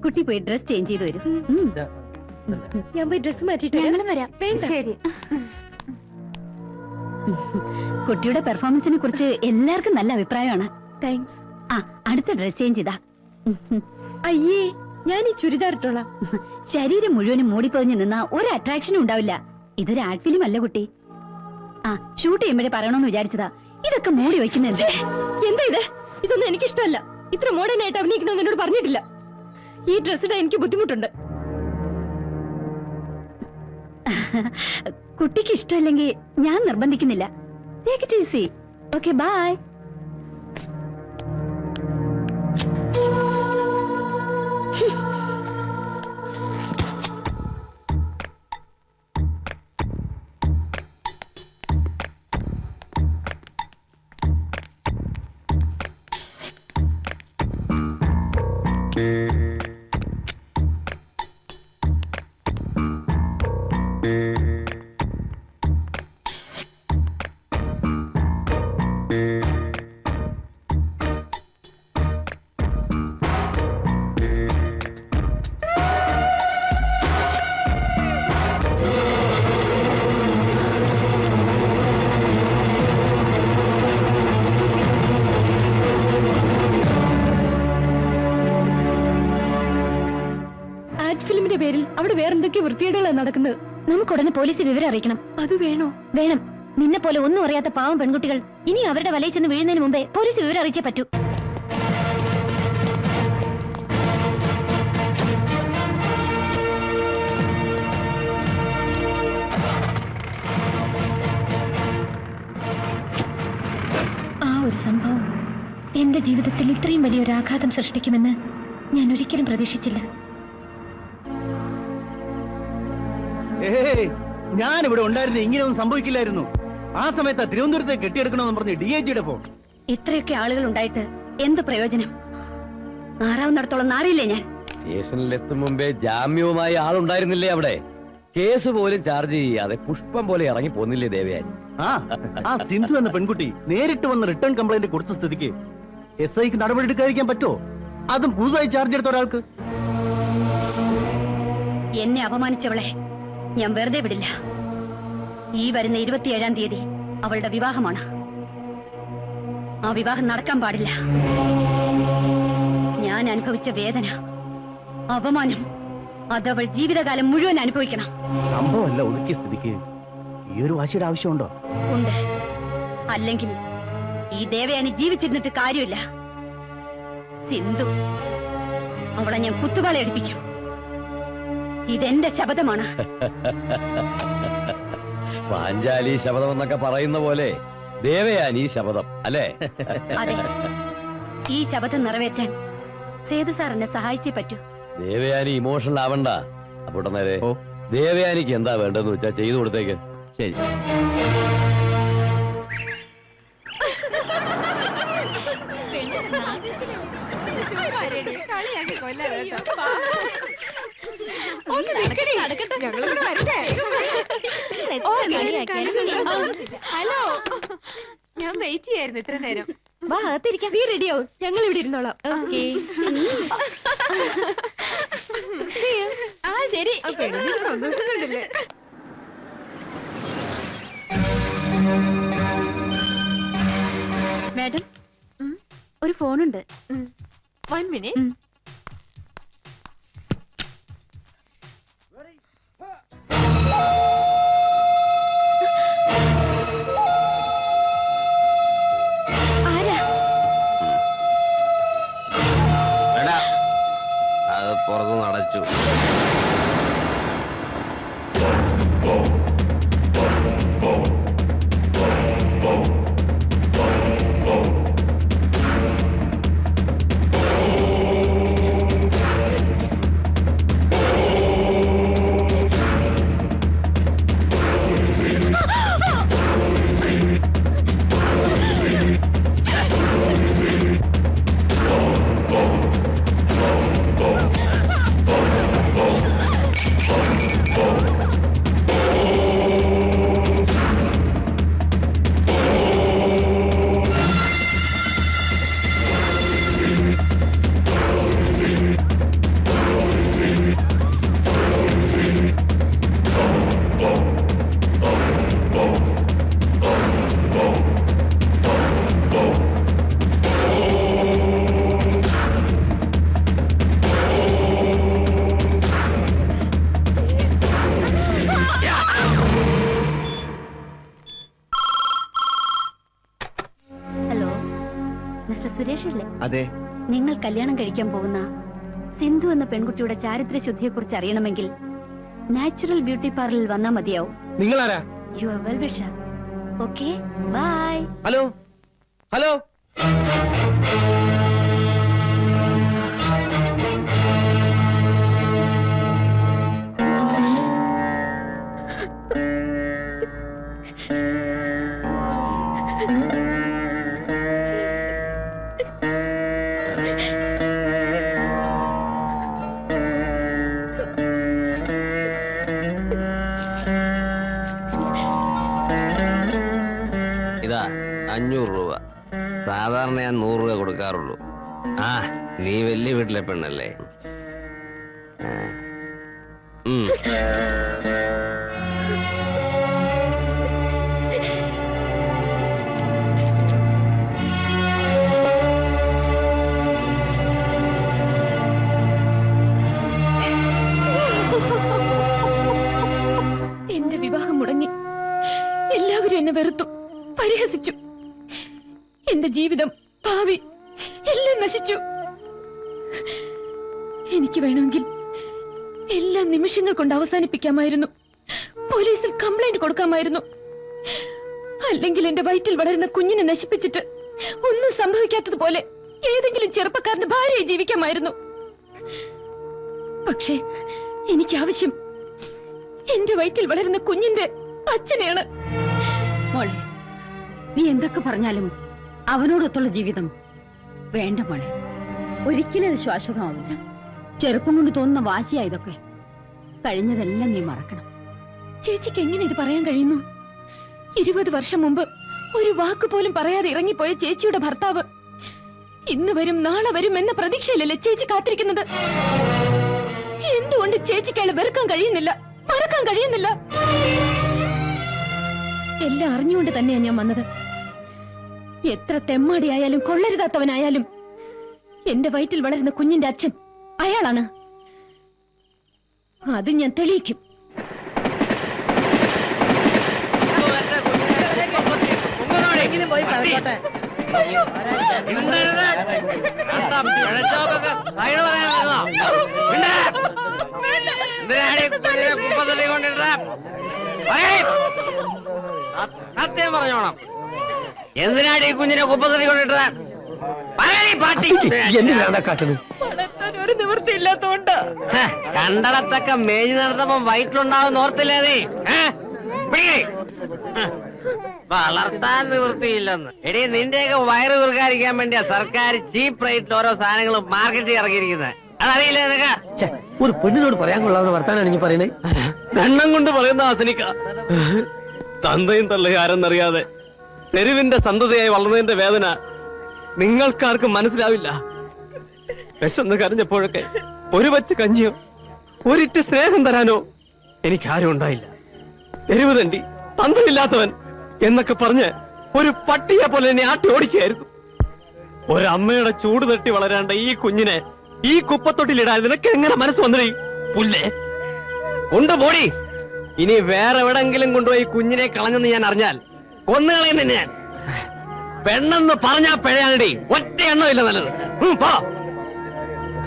കുട്ടി പോയി dress change ചെയ്ത് വരും. ഞാൻ പോയി ഡ്രസ് മാറ്റിട്ട് ഞങ്ങളും വരാം. ശരി. കുട്ടിയുടെ പെർഫോമൻസിനെ കുറിച്ച് എല്ലാവർക്കും നല്ല അഭിപ്രായമാണ്. താങ്ക്സ്. ആ, അടുത്ത ഡ്രസ് ചേഞ്ച് ചെയ്താ. അയ്യേ, ഞാൻ ഈ ചുരിദാർ ഇട്ടോളാം. ശരീരം മുഴുവനും മൂടിപ്പൊതിഞ്ഞു നിന്നാ ഒരു അട്രാക്ഷനും ഉണ്ടാവില്ല. ഇതൊരു ആഡ് ഫിലിം അല്ല കുട്ടി. ആ, ഷൂട്ട് ചെയ്യുമ്പോഴേ പറയണമെന്ന് വിചാരിച്ചതാ. ഇതൊക്കെ മൂടി വെക്കുന്നത് എന്താ ഇത്? ഇതൊന്നും എനിക്കിഷ്ടമല്ല. ഇത്ര മോഡേൺ ആയിട്ട് അഭിനയിക്കണമെന്ന് എന്നോട് പറഞ്ഞിട്ടില്ല. ഈ ഡ്രസ് ഇടാൻ എനിക്ക് ബുദ്ധിമുട്ടുണ്ട്. കുട്ടിക്ക് ഇഷ്ടമല്ലെങ്കിൽ ഞാൻ നിർബന്ധിക്കുന്നില്ല. Take it easy. Okay, bye. ഫിലിമിന്റെ പേരിൽ അവിടെ വേറെന്തൊക്കെയോ വൃത്തികേടുകളാണ് നടക്കുന്നത്. നമുക്ക് ഉടനെ പോലീസിൽ വിവരം അറിയിക്കണം. അത് വേണോ? വേണം. നിന്നെ പോലെ ഒന്നും അറിയാത്ത പാവം പെൺകുട്ടികൾ ഇനി അവരുടെ വലയിൽ ചെന്ന് വീഴുന്നതിന് മുമ്പേ പോലീസ് വിവരം അറിയിച്ചേ പറ്റൂ. ആ ഒരു സംഭവം എന്റെ ജീവിതത്തിൽ ഇത്രയും വലിയൊരു ആഘാതം സൃഷ്ടിക്കുമെന്ന് ഞാൻ ഒരിക്കലും പ്രതീക്ഷിച്ചില്ല. ഞാൻ ഇവിടെ ഉണ്ടായിരുന്ന ഇങ്ങനെയൊന്നും സംഭവിക്കില്ലായിരുന്നു. ആ സമയത്ത് തിരുവനന്തപുരത്തെ കെട്ടിയെടുക്കണമെന്ന് പറഞ്ഞ് DIGയുടെ ഫോൺ. ഇത്രയൊക്കെ ആളുകൾ ഉണ്ടായിട്ട് എന്ത് പ്രയോജനം? നാറാവുന്നിടത്തോളം നാറിയില്ലേ ഞാൻ. സ്റ്റേഷനിലെത്തും മുമ്പേ ജാമ്യവുമായി ആളുണ്ടായിരുന്നില്ലേ അവിടെ? കേസ് പോലും ചാർജ് ചെയ്യാതെ പുഷ്പം പോലെ ഇറങ്ങി പോന്നില്ലേ ദേവയാനി? ആ സിന്ധു എന്ന പെൺകുട്ടി നേരിട്ട് വന്ന് റിട്ടേൺ കംപ്ലൈന്റ് കൊടുത്ത സ്ഥിതിക്ക് SIക്ക് നടപടി എടുക്കാതിരിക്കാൻ പറ്റുമോ? അതും പുതുതായി ചാർജ് എടുത്ത ഒരാൾക്ക്. എന്നെ അപമാനിച്ചവളെ ഞാൻ വെറുതെ വിടില്ല. ഈ വരുന്ന 27-ാം തീയതി അവളുടെ വിവാഹമാണ്. ആ വിവാഹം നടക്കാൻ പാടില്ല. ഞാൻ അനുഭവിച്ച വേദന, അപമാനം അതവൾ ജീവിതകാലം മുഴുവൻ അനുഭവിക്കണം. സംഭവമല്ല ഒതുക്കിയ സ്ഥിതിക്ക് ഈ ഒരു വാശിയുടെ ആവശ്യമുണ്ടോ? ഉണ്ട്. അല്ലെങ്കിൽ ഈ ദേവയാനി ജീവിച്ചിരുന്നിട്ട് കാര്യമില്ല. സിന്ധു, അവളെ ഞാൻ കുത്തുപാള അടിപ്പിക്കും. ഇതെന്റെ ശപഥമാണ്. പാഞ്ചാലി ശപഥം എന്നൊക്കെ പറയുന്ന പോലെ ദേവയാനി ശപഥം അല്ലേ? അതെ, ഈ ശപഥം നിറവേറ്റാൻ സേതു സാർ എന്നെ സഹായിച്ചേ പറ്റൂ. ദേവയാനി ഇമോഷണൽ ആവണ്ട. അപ്പോൾ നേരെ ദേവയാനിക്ക് എന്താ വേണ്ടെന്ന് വെച്ചാ ചെയ്തു കൊടുത്തേക്ക്. ശരി. ഹലോ, ഞാൻ വെയിറ്റ് ചെയ്യായിരുന്നു ഇത്ര നേരം. വാ, അകത്തിരിക്കാം. നീ റെഡിയാവും, ഞങ്ങൾ ഇവിടെ ഇരുന്നോളാം. ആ ശരി. സന്തോഷമുണ്ടല്ലേ? മാഡം, ഒരു ഫോണുണ്ട്. 1 minute. അത് പുറത്തുനിന്ന് അടച്ചു. സുരേഷ് അല്ലേ? അതെ. നിങ്ങൾ കല്യാണം കഴിക്കാൻ പോകുന്ന സിന്ധു എന്ന പെൺകുട്ടിയുടെ ചാരിത്ര ശുദ്ധിയെ കുറിച്ച് അറിയണമെങ്കിൽ നാച്ചുറൽ ബ്യൂട്ടി പാർലറിൽ വന്നാൽ മതിയാവും. നിങ്ങളാരാ? Your well wisher. Okay, bye. Hello hello. ഇതാ 500 രൂപ. സാധാരണ ഞാൻ 100 രൂപ കൊടുക്കാറുള്ളൂ. ആ, നീ വലിയ വീട്ടിലെ പെണ്ണല്ലേ? എന്റെ വിവാഹം മുടങ്ങി. എല്ലാവരും എന്നെ വെറുത്തു, പരിഹസിച്ചു. എന്റെ ജീവിതം, ഭാവി എല്ലാം നശിച്ചു. എനിക്ക് വേണമെങ്കിൽ എല്ലാ നിമിഷങ്ങൾ കൊണ്ട് അവസാനിപ്പിക്കാമായിരുന്നു. പോലീസിൽ കംപ്ലൈന്റ് കൊടുക്കാമായിരുന്നു. അല്ലെങ്കിൽ എന്റെ വയറ്റിൽ വളരുന്ന കുഞ്ഞിനെ നശിപ്പിച്ചിട്ട് ഒന്നും സംഭവിക്കാത്തതുപോലെ ഏതെങ്കിലും ചെറുപ്പക്കാരന്റെ ഭാര്യയെ ജീവിക്കാമായിരുന്നു. പക്ഷേ എനിക്ക് ആവശ്യം എന്റെ വയറ്റിൽ വളരുന്ന കുഞ്ഞിന്റെ അച്ഛനെയാണ്. മോളെ, നീ എന്തൊക്കെ പറഞ്ഞാലും അവനോടൊത്തുള്ള ജീവിതം വേണ്ട മോളെ. ഒരിക്കലും അത് ശാശ്വതമാവില്ല. ചെറുപ്പം കൊണ്ട് തോന്നുന്ന വാശിയാ ഇതൊക്കെ. കഴിഞ്ഞതെല്ലാം നീ മറക്കണം. ചേച്ചിക്ക് എങ്ങനെ ഇത് പറയാൻ കഴിയുന്നു? 20 വർഷം മുമ്പ് ഒരു വാക്ക് പോലും പറയാതെ ഇറങ്ങിപ്പോയ ചേച്ചിയുടെ ഭർത്താവ് ഇന്ന് വരും നാളെ വരും എന്ന പ്രതീക്ഷയിലല്ലേ ചേച്ചി കാത്തിരിക്കുന്നത്? എന്തുകൊണ്ട് ചേച്ചിക്ക് അയാളെ വെറുക്കാൻ കഴിയുന്നില്ല, മറക്കാൻ കഴിയുന്നില്ല? എല്ലാം അറിഞ്ഞുകൊണ്ട് തന്നെയാ ഞാൻ വന്നത്. എത്ര തെമ്മാടിയായാലും കൊള്ളരുതാത്തവനായാലും എന്റെ വയറ്റിൽ വളരുന്ന കുഞ്ഞിന്റെ അച്ഛൻ അയാളാണ്. അത് ഞാൻ തെളിയിക്കും. സത്യം പറഞ്ഞോണം. എന്തിനാണ് ഈ കുഞ്ഞിനെ കുപ്പത്തടി കൊണ്ടിട്ട് ഒരു നിവൃത്തിയില്ലാത്തോണ്ട് കണ്ടടത്തൊക്കെ മേഞ്ഞു നടന്നപ്പോ വയറ്റിലുണ്ടാവുന്ന ഓർത്തില്ലേ നീ? വളർത്താൻ നിവൃത്തിയില്ലെന്ന്. എടീ, നിന്റെയൊക്കെ വയറ് കുറുക്കാതിരിക്കാൻ വേണ്ടിയാ സർക്കാർ ചീപ്പ് റേറ്റിൽ ഓരോ സാധനങ്ങളും മാർക്കറ്റിൽ ഇറങ്ങിയിരിക്കുന്നത്. അതറിയില്ലേ നിനക്ക്? ഒരു പെണ്ണിനോട് പറയാൻ കൊള്ളാവുന്ന വർത്താനാണ് നീ പറയുന്നത്. എണ്ണം കൊണ്ട് പറയുന്ന ആസനിക്ക. തന്തയും തള്ളയും ആരെന്നറിയാതെ തെരുവിന്റെ സന്തതിയായി വളർന്നതിന്റെ വേദന നിങ്ങൾക്കാർക്കും മനസ്സിലാവില്ല. വിശന്ന് കരഞ്ഞപ്പോഴൊക്കെ ഒരു പച്ച കഞ്ഞിയോ ഒരിറ്റ് സ്നേഹം തരാനോ എനിക്കാരും ഉണ്ടായില്ല. തെരുവ് തണ്ടി, തന്തയില്ലാത്തവൻ എന്നൊക്കെ പറഞ്ഞ് ഒരു പട്ടിയെ പോലെ എന്നെ ആട്ടി ഓടിക്കുകയായിരുന്നു. ഒരമ്മയുടെ ചൂട് തട്ടി വളരാണ്ട ഈ കുഞ്ഞിനെ ഈ കുപ്പത്തൊട്ടിലിടാൻ നിനക്ക് എങ്ങനെ മനസ്സ് വന്നേ? പുല്ലേ, കൊണ്ടുപോടി. ഇനി വേറെ എവിടെങ്കിലും കൊണ്ടുപോയി കുഞ്ഞിനെ കളഞ്ഞെന്ന് ഞാൻ അറിഞ്ഞാൽ കൊന്നുകളയും നിന്നെ ഞാൻ. പെണ്ണെന്ന് പറഞ്ഞാ പിഴയാണടി, ഒറ്റ എണ്ണമില്ല നല്ലത്. പോ.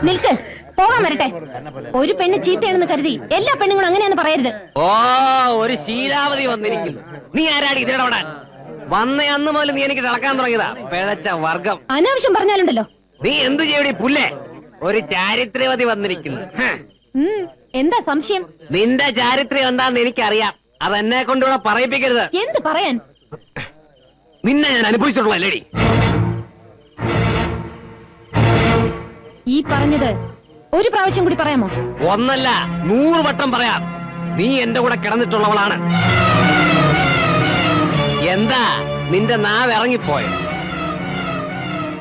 നിൽക്ക്, പോകാൻ വരട്ടെ. ഒരു പെണ്ണ് ചീത്തയാണെന്ന് കരുതി എല്ലാ പെണ്ണുങ്ങളും അങ്ങനെയാന്ന് പറയരുത്. ഓ, ഒരു ശീലാവധി വന്നിരിക്കുന്നു. നീ ആരാടി ഇതിടപെടാൻ? വന്ന അന്ന് മുതൽ നീ എനിക്ക് തിളക്കാൻ തുടങ്ങിയതാ പിഴച്ച വർഗം. അനാവശ്യം പറഞ്ഞാലുണ്ടല്ലോ. നീ എന്ത് ചെയ്യടി പുല്ലേ? ഒരു ചാരിത്രവതി വന്നിരിക്കുന്നു. എന്താ സംശയം? നിന്റെ ചാരിത്രം എന്താന്ന് എനിക്കറിയാം. അതെന്നെ കൊണ്ടുകൂടെ പറയിപ്പിക്കരുത്. എന്ത് പറയാൻ? നിന്നെ ഞാൻ അനുഭവിച്ചിട്ടുള്ള ലേഡി. ഈ പറഞ്ഞത് ഒരു പ്രാവശ്യം കൂടി പറയാമോ? ഒന്നല്ല 100 വട്ടം പറയാം. നീ എന്റെ കൂടെ കിടന്നിട്ടുള്ളവളാണ്. എന്താ നിന്റെ നാവ് ഇറങ്ങിപ്പോയത്?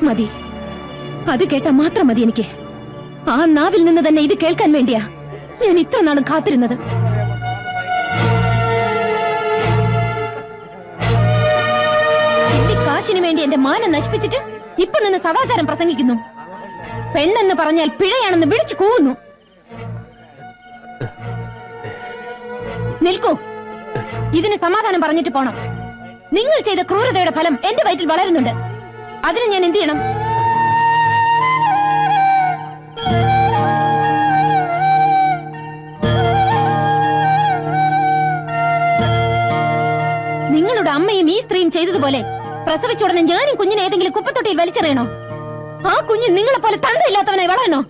മതി, അത് കേട്ടാ മാത്രം മതി എനിക്ക്. ആ നാവിൽ നിന്ന് തന്നെ ഇത് കേൾക്കാൻ വേണ്ടിയാ ഞാൻ ഇത്ര നാളും കാത്തിരുന്നത്. കാശിനു വേണ്ടി എന്റെ മാനം നശിപ്പിച്ചിട്ട് ഇപ്പൊ നിന്ന് സദാചാരം പ്രസംഗിക്കുന്നു. പെണ്ണെന്ന് പറഞ്ഞാൽ പിഴയാണെന്ന് വിളിച്ചു കൂവുന്നു. നിൽക്കൂ, ഇതിന് സമാധാനം പറഞ്ഞിട്ട് പോണം. നിങ്ങൾ ചെയ്ത ക്രൂരതയുടെ ഫലം എന്റെ വയറ്റിൽ വളരുന്നുണ്ട്. അതിന് ഞാൻ എന്ത് ചെയ്യണം? അമ്മയും ചെയ്തതുപോലെ പ്രസവിച്ച ഉടനെ ഞാനും കുഞ്ഞിനെ ഏതെങ്കിലും കുപ്പത്തൊട്ടിയിൽ വലിച്ചെറിയണോ? ആ കുഞ്ഞ് നിങ്ങളെ പോലെ തന്തയില്ലാത്തവനായി വളരണോ?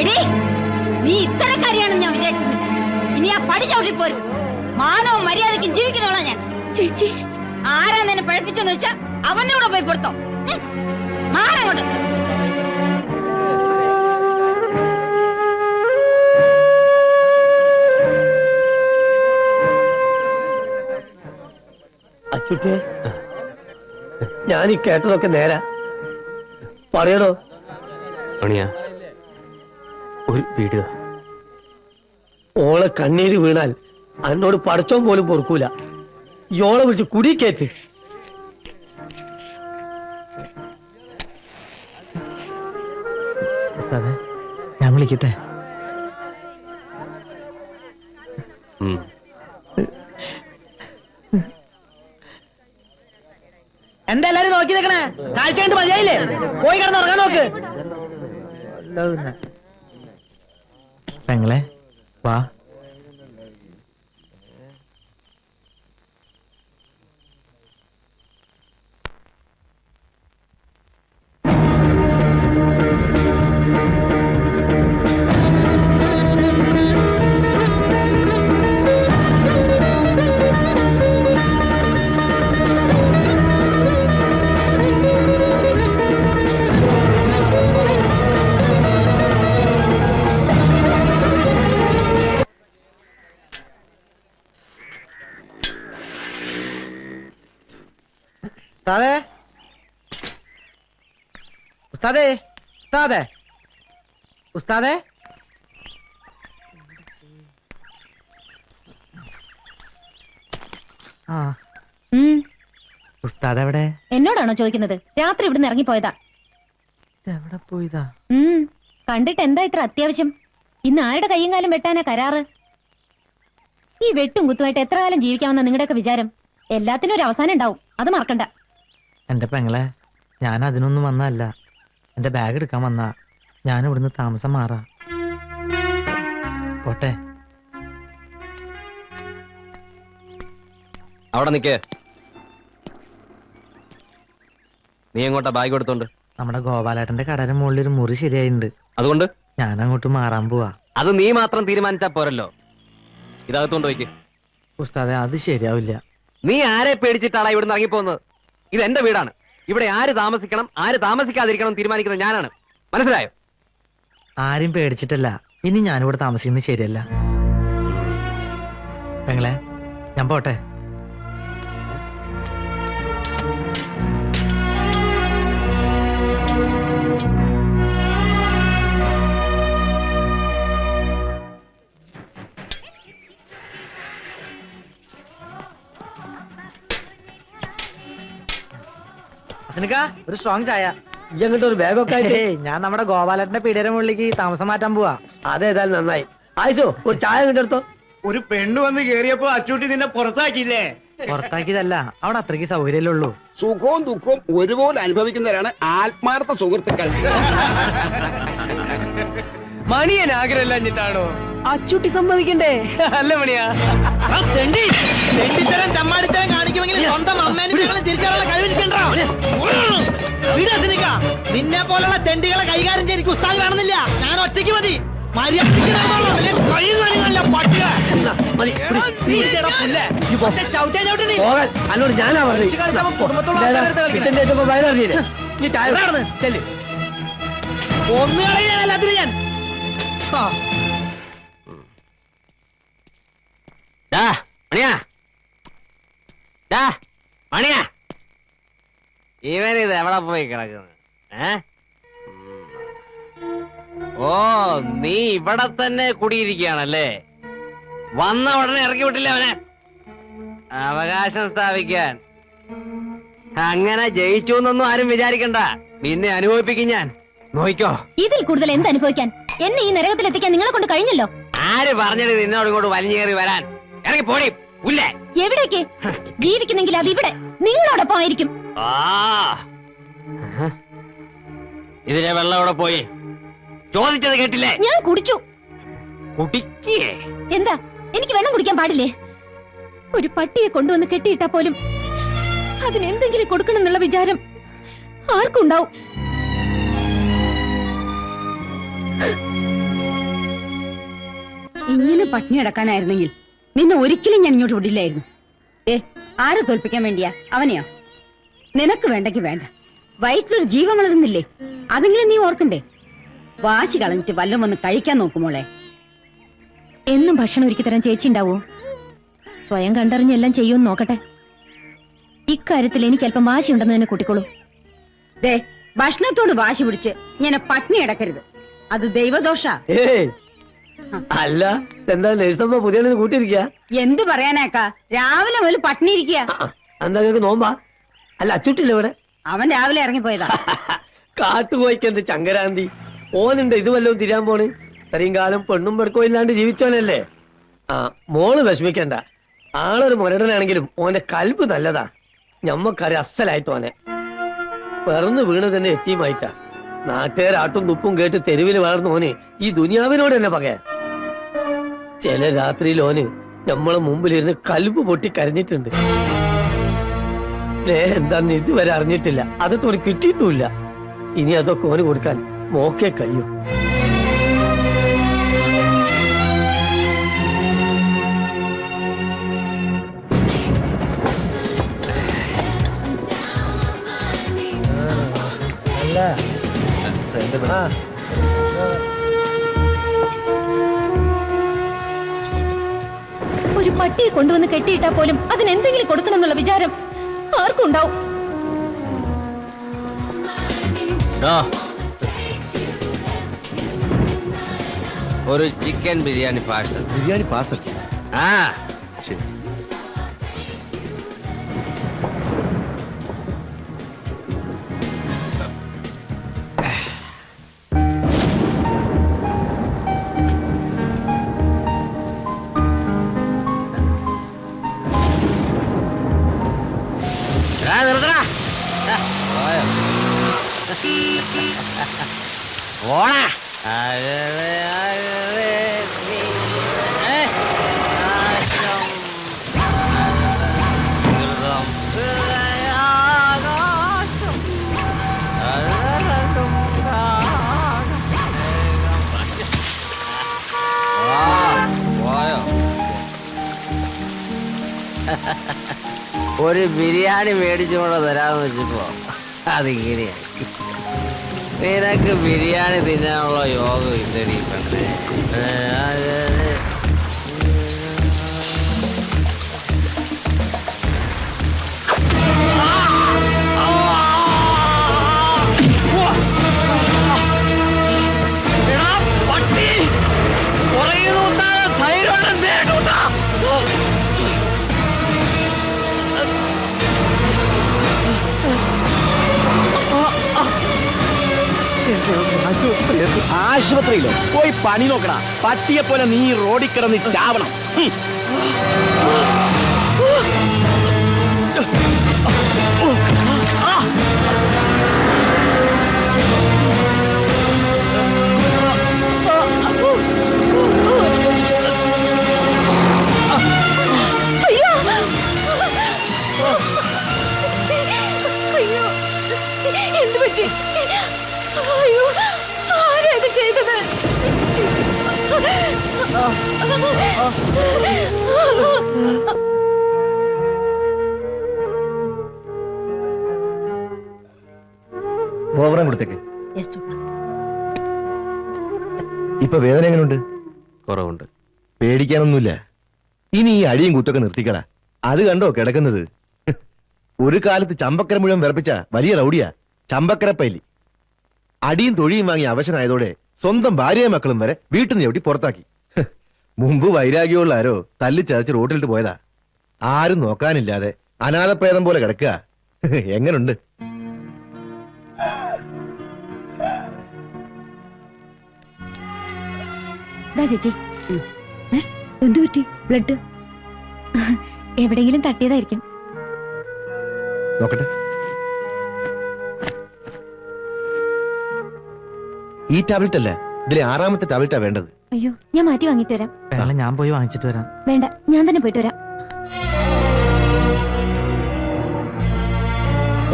എടീ, നീ ഇത്തരക്കാരിയാണെന്ന് ഞാൻ വിചാരിക്കുന്നത്. ഇനി ആ പടി ചവിട്ടി പോരും. മാനവും മര്യാദയ്ക്കും ജീവിക്കുന്നോളാ ഞാൻ. ചേച്ചി, ആരാ നിന്നെ പഴപ്പിച്ചെന്ന് വെച്ചാ അവനെ കൂടെ പോയി കൊടുത്തോ. മാറങ്ങോട്ട്. അച്ചുട്ടിയെ, ഞാൻ ഈ കേട്ടതൊക്കെ നേരാ? പറയണോ? മണിയാ, ഒരു വീഡിയോ. ഓളെ കണ്ണീര് വീണാൽ എന്നോട് പടച്ചോൻ പോലും പൊറുക്കൂല. ഇയോളെ വിളിച്ച് കുടിക്കേറ്റ്. ഞാൻ വിളിക്കട്ടെ? എന്താ എല്ലാരും നോക്കി നിൽക്കണേ? കാഴ്ച കണ്ട് മതിയായില്ലേ? പോയി കിടന്ന് ഉറങ്ങാൻ നോക്ക്. പെങ്ങളെ വാ. ഉസ്താദേ, ഉസ്താദേ, ഉസ്താദേ, ഉസ്താദേ. ഉസ്താദ് എവിടെ? എന്നോടാണോ ചോദിക്കുന്നത്? രാത്രി ഇവിടുന്ന് ഇറങ്ങിപ്പോയതാ. എവിടെ പോയതാ? കണ്ടിട്ട് എന്താ ഇത്ര അത്യാവശ്യം? ഇന്ന് ആരുടെ കയ്യും കാലം വെട്ടാനാ കരാറ്? ഈ വെട്ടും കുത്തുമായിട്ട് എത്ര കാലം ജീവിക്കാമെന്ന നിങ്ങളുടെയൊക്കെ വിചാരം? എല്ലാത്തിനും ഒരു അവസാനം ഉണ്ടാവും, അത് മറക്കണ്ട. എന്റെ പെങ്ങളെ, ഞാൻ അതിനൊന്നും വന്നല്ല. എന്റെ ബാഗ് എടുക്കാൻ വന്നാ. ഞാൻ ഇവിടുന്ന് താമസം മാറാ. പോട്ടെ. അവിടെ നിക്കേ. നീ എങ്ങോട്ടാ ബാഗ് എടുത്തോണ്ട്? നമ്മുടെ ഗോപാലേട്ടന്റെ കടയുടെ മുകളിൽ ഒരു മുറി ശരിയായിട്ടുണ്ട്. അതുകൊണ്ട് ഞാൻ അങ്ങോട്ട് മാറാൻ പോവാ. അത് നീ മാത്രം തീരുമാനിച്ചാ പോരല്ലോ. ഇതകത്തോണ്ട് വയ്ക്ക്. ഉസ്താദെ, അത് ശരിയാവില്ല. നീ ആരെ പേടിച്ചിട്ടാണ് ഇവിടുന്ന് ഇറങ്ങിപ്പോകുന്നത്? ഇത് എന്റെ വീടാണ്. ഇവിടെ ആര് താമസിക്കണം, ആര് താമസിക്കാതിരിക്കണം തീരുമാനിക്കുന്നത് ഞാനാണ്. മനസ്സിലായോ? ആരും പേടിച്ചിട്ടല്ല. ഇനി ഞാനിവിടെ താമസിക്കുന്നത് ശരിയല്ല. പെങ്ങളെ, ഞാൻ പോട്ടെ. ഒരു സ്ട്രോങ് ചായ. ഇങ്ങോട്ട് ഒരു ബാഗൊക്കെ ആയിട്ട്. ഞാൻ നമ്മുടെ ഗോപാലേട്ടന്റെ പീടിയുടെ മുകളിലേക്ക് താമസം മാറ്റാൻ പോവാ. അതേതായാലും നന്നായി. ആയിഷോ, ഒരു ചായ കിട്ടെടുത്തോ. ഒരു പെണ്ണ് വന്ന് കേറിയപ്പോ അച്ചൂട്ടി നിന്നെ പുറത്താക്കിയില്ലേ? പുറത്താക്കിയതല്ല, അവിടെ അത്രയ്ക്ക് സൗകര്യമല്ലേ ഉള്ളൂ. സുഖവും ദുഃഖവും ഒരുപോലെ അനുഭവിക്കുന്നവരാണ് ആത്മാർത്ഥ സുഹൃത്തുക്കൾ. മണിയൻ ആഗ്രഹമില്ലാഞ്ഞിട്ടാണോ? അച്ചൂട്ടി സമ്മതിക്കണ്ടേ? അല്ല മണിയാ. തെണ്ടിത്തരം ചമ്മാടിത്തരം കാണിക്കുമെങ്കിൽ സ്വന്തം അമ്മേനും തിരിച്ചറിയാനുള്ള കഴിവിരിക്കണ്ടോ? നിന്നെ പോലുള്ള തെണ്ടികളെ കൈകാര്യം ചെയ്ത് ഉസ്താദ് കാണുന്നില്ല. ഞാൻ ഒറ്റയ്ക്ക് മതി. അന്നോട് ഞാനാ പറഞ്ഞു. ഒന്നുകളെ എല്ലാത്തിനും ഞാൻ മണിയാ, ഇവനിത് എവിടെ പോയി കിടക്കുന്നത്? ഓ, നീ ഇവിടെ തന്നെ കുടിയിരിക്കുകയാണല്ലേ? വന്ന ഉടനെ ഇറക്കി വിട്ടില്ല അവനെ. അവകാശം സ്ഥാപിക്കാൻ. അങ്ങനെ ജയിച്ചു എന്നൊന്നും ആരും വിചാരിക്കണ്ട. നിന്നെ അനുഭവിപ്പിക്കും ഞാൻ. നോയിക്കോ. ഇതിൽ കൂടുതൽ എന്ത് അനുഭവിക്കാൻ? എന്നെ ഈ നരകത്തിലെത്തിക്കാൻ നിങ്ങളെ കൊണ്ട് കഴിഞ്ഞല്ലോ. ആര് പറഞ്ഞത് നിന്നോട് ഇങ്ങോട്ട് വലിഞ്ഞേറി വരാൻ? ഇറങ്ങി പോടി ഉല്ലേ. എവിടേക്ക്? ജീവിക്കുന്നെങ്കിൽ അത് ഇവിടെ നിങ്ങളോടൊപ്പം ആയിരിക്കും. ഇതിലെ വെള്ളം അവിടെ പോയി. ചോദിച്ചത് കേട്ടില്ലേ? ഞാൻ കുടിച്ചു. കുടിക്കേ? എന്താ, എനിക്ക് വെള്ളം കുടിക്കാൻ പാടില്ലേ? ഒരു പട്ടിയെ കൊണ്ടുവന്ന് കെട്ടിയിട്ടാ പോലും അതിനെന്തെങ്കിലും കൊടുക്കണം എന്നുള്ള വിചാരം ആർക്കുണ്ടാവും? ഇങ്ങനെ പട്ടിണി അടക്കാനായിരുന്നെങ്കിൽ നിന്നെ ഒരിക്കലും ഞാൻ ഇങ്ങോട്ട് വിടില്ലായിരുന്നു. ആരെ തോൽപ്പിക്കാൻ വേണ്ടിയാ? അവനെയോ? നിനക്ക് വേണ്ടെങ്കി വേണ്ട. വയറ്റിലൊരു ജീവൻ വളരുന്നില്ലേ? അതെങ്കിലും നീ ഓർക്കണ്ടേ? വാശി കളഞ്ഞിട്ട് വല്ലതും ഒന്ന് കഴിക്കാൻ നോക്കുമോളെ. എന്നും ഭക്ഷണം ഒരുക്കി തരാൻ ചേച്ചി ഉണ്ടാവോ? സ്വയം കണ്ടറിഞ്ഞെല്ലാം ചെയ്യുമെന്ന് നോക്കട്ടെ. ഇക്കാര്യത്തിൽ എനിക്ക് അല്പം വാശി ഉണ്ടെന്ന് തന്നെ കൂട്ടിക്കോളൂ. ഭക്ഷണത്തോട് വാശി പിടിച്ച് ഇങ്ങനെ പട്ടിണി അടക്കരുത്. അത് ദൈവദോഷ. അല്ല, എന്താ നഴ്സമ്മ പുതിയ കൂട്ടിയിരിക്കുക? എന്ത് പറയാനാക്കാ, രാവിലെ മുതൽ പട്ടിണി ഇരിക്കുക. എന്താ നിങ്ങൾക്ക് നോമ്പാ? അല്ല, അച്ചുട്ടില്ല ഇവിടെ? അവൻ രാവിലെ ഇറങ്ങിപ്പോയതാ. കാട്ടുപോയിക്കെന്ത് ചങ്കരാന്തി. ഓനുണ്ട് ഇത് വല്ലതും തിരിയാൻ പോണ്. ഇത്രയും കാലം പെണ്ണും പെടുക്കോ ഇല്ലാണ്ട് ജീവിച്ചോനല്ലേ. മോള് വിഷമിക്കണ്ട. ആളൊരു മുരടനാണെങ്കിലും ഓന്റെ കൽബ് നല്ലതാ. ഞമ്മക്കറി അസലായിട്ട് ഓനെ പിറന്നു വീണ് തന്നെ എത്തിയുമായിട്ടാ. നാട്ടുകാരാട്ടും തുപ്പും കേട്ട് തെരുവിൽ വളർന്ന ഓന് ഈ ദുനിയാവിനോട് തന്നെ പകയാ. ചില രാത്രിയിൽ ഓന് നമ്മളെ മുമ്പിലിരുന്ന് കൽബ് പൊട്ടി കരഞ്ഞിട്ടുണ്ട്. എന്താന്ന് ഇതുവരെ അറിഞ്ഞിട്ടില്ല. അതൊക്കെ ഓന് കിട്ടിയിട്ടുമില്ല. ഇനി അതൊക്കെ ഓന് കൊടുക്കാൻ മോക്കേ കഴിയും. ഒരു പട്ടിയെ കൊണ്ടുവന്ന് കെട്ടിയിട്ടാ പോലും അതിനെന്തെങ്കിലും കൊടുക്കണം എന്നുള്ള വിചാരം ആർക്കും ഉണ്ടാവും. ഒരു chicken biryani parcel. Biryani parcel? ആ ശരി. ഓണ ഒരു ബിരിയാണി മേടിച്ചുകൊണ്ട് തരാന്ന് വെച്ചപ്പോ അതിങ്ങനെയായി. നിനക്ക് ബിരിയാണി തിന്നാനുള്ള യോഗം ഇല്ലടി പെണ്ണേ. ആശുപത്രിയിലോ? പോയി പണി നോക്കണ. പട്ടിയെ പോലെ നീ റോഡിൽ കിടന്ന് ചാവണം. എന്ത് പറ്റി? അയ്യോ, ആരാ ഇത് ചെയ്തത്? ഓവറാൻ കൊടുത്തേക്ക്. ഇപ്പൊ വേദന എങ്ങനെയുണ്ട്? കുറവുണ്ട്. പേടിക്കാനൊന്നുമില്ല. ഇനി ഈ അടിയും കുത്തൊക്കെ നിർത്തിക്കടാ. അത് കണ്ടോ കിടക്കുന്നത്? ഒരു കാലത്ത് ചമ്പക്കര മുഴുവൻ വിറപ്പിച്ച വലിയ റൗഡിയാ ചമ്പക്കര പൈലി. അടിയും തൊഴിയും വാങ്ങി അവശനായതോടെ സ്വന്തം ഭാര്യയും മക്കളും വരെ വീട്ടിൽ നിന്ന് ചവിട്ടി പുറത്താക്കി. മുമ്പ് വൈരാഗ്യമുള്ള ആരോ തല്ലിച്ചതച്ച് റോട്ടിലിട്ട് പോയതാ. ആരും നോക്കാനില്ലാതെ അനാഥപ്രേതം പോലെ കിടക്കുക. എങ്ങനുണ്ട്? ദാ ചേച്ചി എന്തു പറ്റി? ബ്ലഡ് എവിടെയെങ്കിലും തട്ടിയതായിരിക്കും. നോക്കട്ടെ. ഈ ടാബ്ലറ്റ് അല്ല, ഇതിലെ 6ാമത്തെ ടാബ്ലറ്റാ വേണ്ടത്. അയ്യോ, ഞാൻ മാറ്റി വാങ്ങിട്ട് വരാം. ഞാൻ പോയി വാങ്ങിച്ചിട്ട് വരാം. വേണ്ട, ഞാൻ തന്നെ പോയിട്ട് വരാം.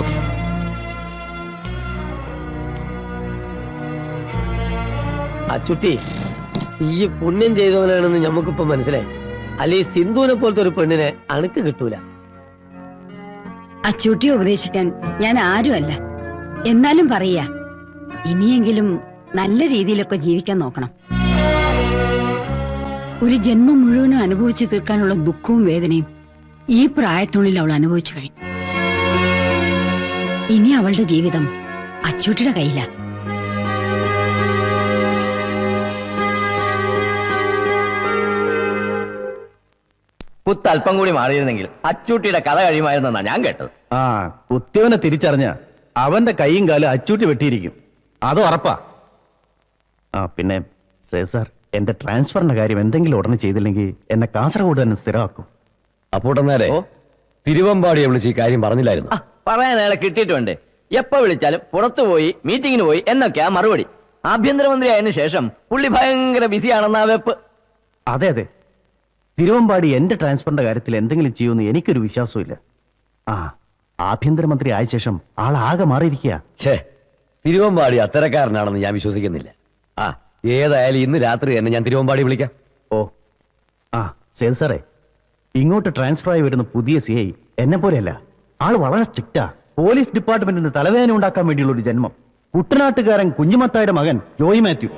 ഓക്കെ. അച്ചുട്ടി, ഈ പുണ്യം ചെയ്തവനാണെന്ന് ഞമ്മക്കിപ്പോ മനസ്സിലായി. അല്ലെ സിന്ധുവിനെ പോലത്തെ ഒരു പെണ്ണിനെ അണുക്ക് കിട്ടൂല. അച്ചൂട്ടിയെ ഉപദേശിക്കാൻ ഞാൻ ആരുമല്ല. എന്നാലും പറയാ, ഇനിയെങ്കിലും നല്ല രീതിയിലൊക്കെ ജീവിക്കാൻ നോക്കണം. ഒരു ജന്മം മുഴുവനും അനുഭവിച്ചു തീർക്കാനുള്ള ദുഃഖവും വേദനയും ഈ പ്രായത്തുള്ളിൽ അവൾ അനുഭവിച്ചു കഴിഞ്ഞു. ഇനി അവളുടെ ജീവിതം അച്ചൂട്ടിയുടെ കയ്യിലാ. കുത്ത് അല്പം കൂടി മാറിയിരുന്നെങ്കിൽ അച്ചൂട്ടിയുടെ കഥ കഴിയുമായിരുന്നാ ഞാൻ കേട്ടത്. ആ, കുത്തിയവനെ തിരിച്ചറിഞ്ഞ അവന്റെ കൈയും കാലും അച്ചൂട്ടി വെട്ടിയിരിക്കും, അത് ഉറപ്പാ. ആ പിന്നെ സാർ, എന്റെ ട്രാൻസ്ഫറിന്റെ കാര്യം എന്തെങ്കിലും ഉടനെ ചെയ്തില്ലെങ്കിൽ എന്നെ കാസർഗോഡ് തന്നെ സ്ഥിരമാക്കും. അപ്പോട്ടെന്നേരെ തിരുവമ്പാടിയെ വിളിച്ച് ഈ കാര്യം പറഞ്ഞില്ലായിരുന്നു. പറയാൻ അയാളെ കിട്ടിയിട്ടുണ്ട്. എപ്പോ വിളിച്ചാലും പുറത്തു പോയി മീറ്റിങ്ങിന് പോയി എന്നൊക്കെയാ മറുപടി. ആഭ്യന്തരമന്ത്രി ആയതിനു ശേഷം പുള്ളി ഭയങ്കര ബിസിയാണെന്നാ വെപ്പ്. അതെ അതെ, തിരുവമ്പാടി എന്റെ ട്രാൻസ്ഫറിന്റെ കാര്യത്തിൽ എന്തെങ്കിലും ചെയ്യുമെന്ന് എനിക്കൊരു വിശ്വാസമില്ല. ആ, ആഭ്യന്തരമന്ത്രി ആയ ശേഷം ആളാകെ മാറിയിരിക്കുക. ഛേ, തിരുവമ്പാടി അത്തരക്കാരനാണെന്ന് ഞാൻ വിശ്വസിക്കുന്നില്ല. ആ, ഏതായാലും ഇന്ന് രാത്രി തന്നെ ഞാൻ തിരുവമ്പാടി വിളിക്കാം. ഓ ആ സേൽ സാറേ, ഇങ്ങോട്ട് ട്രാൻസ്ഫർ ആയി വരുന്ന പുതിയ CI എന്നെ പോലെയല്ല. ആള് വളരെ സ്ട്രിക്റ്റാ. പോലീസ് ഡിപ്പാർട്ട്മെന്റിന് തലവേദന ഉണ്ടാക്കാൻ വേണ്ടിയുള്ള ഒരു ജന്മം. കുട്ടനാട്ടുകാരൻ കുഞ്ഞുമത്തായുടെ മകൻ ജോയി മാത്യു.